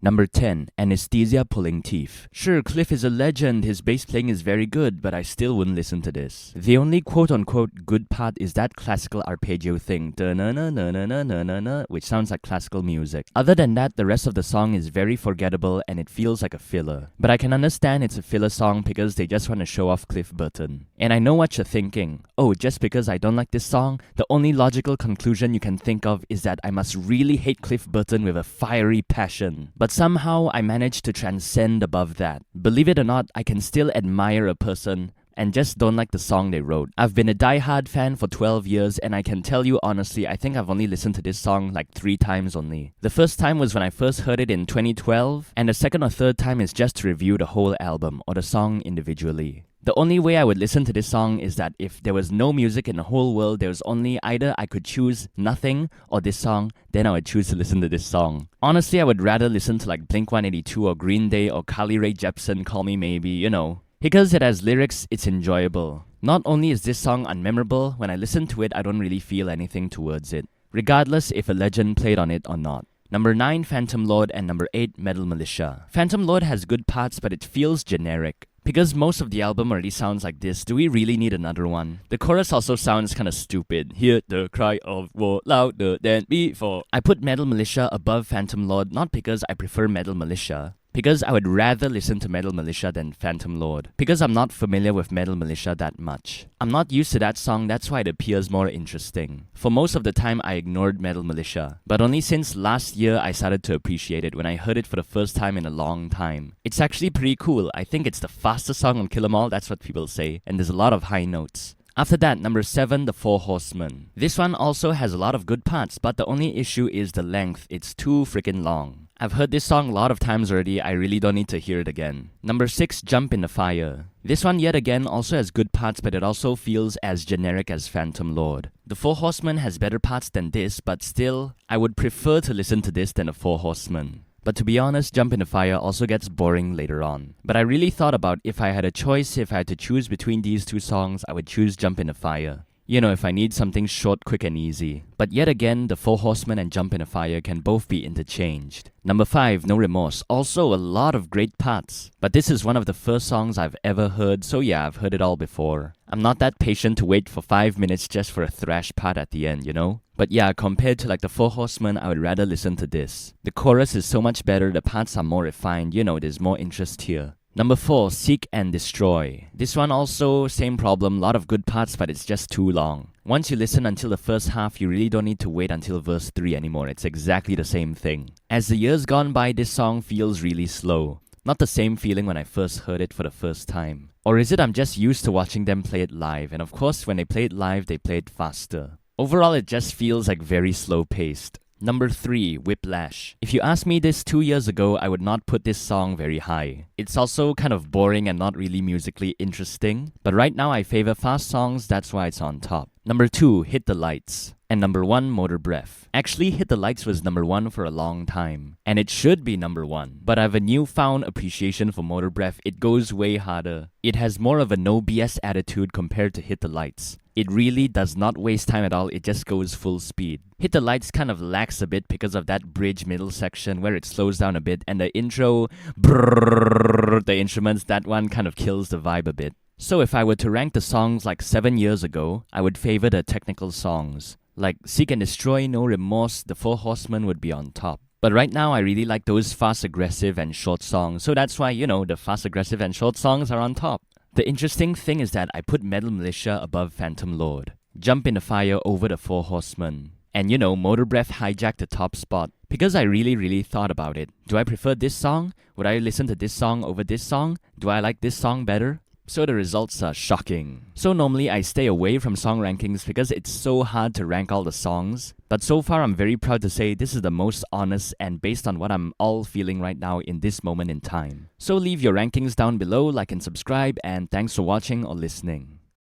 Number 10, Anesthesia Pulling Teeth. Sure, Cliff is a legend, his bass playing is very good, but I still wouldn't listen to this. The only quote-unquote good part is that classical arpeggio thing, da-na-na-na-na-na-na-na, which sounds like classical music. Other than that, the rest of the song is very forgettable and it feels like a filler. But I can understand it's a filler song because they just want to show off Cliff Burton. And I know what you're thinking. Oh, just because I don't like this song, the only logical conclusion you can think of is that I must really hate Cliff Burton with a fiery passion. But somehow I managed to transcend above that. Believe it or not, I can still admire a person and just don't like the song they wrote. I've been a die-hard fan for 12 years and I can tell you honestly, I think I've only listened to this song like 3 times only. The first time was when I first heard it in 2012, and the second or third time is just to review the whole album or the song individually. The only way I would listen to this song is that if there was no music in the whole world, there was only either I could choose nothing or this song, then I would choose to listen to this song. Honestly, I would rather listen to like Blink-182 or Green Day or Carly Rae Jepsen, Call Me Maybe, you know. Because it has lyrics, it's enjoyable. Not only is this song unmemorable, when I listen to it, I don't really feel anything towards it, regardless if a legend played on it or not. Number 9, Phantom Lord, and number 8, Metal Militia. Phantom Lord has good parts, but it feels generic. Because most of the album already sounds like this, do we really need another one? The chorus also sounds kinda stupid. Hear the cry of war louder than before. I put Metal Militia above Phantom Lord not because I prefer Metal Militia, because I would rather listen to Metal Militia than Phantom Lord. Because I'm not familiar with Metal Militia that much. I'm not used to that song, that's why it appears more interesting. For most of the time, I ignored Metal Militia. But only since last year, I started to appreciate it when I heard it for the first time in a long time. It's actually pretty cool. I think it's the fastest song on Kill 'Em All, that's what people say. And there's a lot of high notes. After that, number 7, The Four Horsemen. This one also has a lot of good parts, but the only issue is the length. It's too freaking long. I've heard this song a lot of times already, I really don't need to hear it again. Number 6, Jump in the Fire. This one yet again also has good parts, but it also feels as generic as Phantom Lord. The Four Horsemen has better parts than this, but still, I would prefer to listen to this than The Four Horsemen. But to be honest, Jump in the Fire also gets boring later on. But I really thought about if I had a choice, if I had to choose between these two songs, I would choose Jump in the Fire. You know, if I need something short, quick and easy. But yet again, The Four Horsemen and Jump in the Fire can both be interchanged. Number 5, No Remorse. Also a lot of great parts. But this is one of the first songs I've ever heard, so yeah, I've heard it all before. I'm not that patient to wait for 5 minutes just for a thrash part at the end, you know? But yeah, compared to like The Four Horsemen, I would rather listen to this. The chorus is so much better, the parts are more refined, you know, there's more interest here. Number 4, Seek and Destroy. This one also, same problem, lot of good parts, but it's just too long. Once you listen until the first half, you really don't need to wait until verse 3 anymore. It's exactly the same thing. As the years gone by, this song feels really slow. Not the same feeling when I first heard it for the first time. Or is it I'm just used to watching them play it live, and of course when they play it live, they play it faster. Overall, it just feels like very slow-paced. Number 3, Whiplash. If you asked me this 2 years ago, I would not put this song very high. It's also kind of boring and not really musically interesting, but right now I favor fast songs, that's why it's on top. Number 2, Hit the Lights. And number 1, Motor Breath. Actually, Hit the Lights was number 1 for a long time. And it should be number 1. But I have a newfound appreciation for Motor Breath. It goes way harder. It has more of a no BS attitude compared to Hit the Lights. It really does not waste time at all, it just goes full speed. Hit the Lights kind of lacks a bit because of that bridge middle section where it slows down a bit, and the intro, brrrr, the instruments, that one kind of kills the vibe a bit. So if I were to rank the songs like 7 years ago, I would favor the technical songs. Like Seek and Destroy, No Remorse, The Four Horsemen would be on top. But right now, I really like those fast, aggressive, and short songs, so that's why, you know, the fast, aggressive, and short songs are on top. The interesting thing is that I put Metal Militia above Phantom Lord, Jump in the Fire over The Four Horsemen, and you know, Motor Breath hijacked the top spot. Because I really thought about it. Do I prefer this song? Would I listen to this song over this song? Do I like this song better? So the results are shocking. So normally I stay away from song rankings because it's so hard to rank all the songs. But so far I'm very proud to say this is the most honest and based on what I'm all feeling right now in this moment in time. So leave your rankings down below, like and subscribe, and thanks for watching or listening.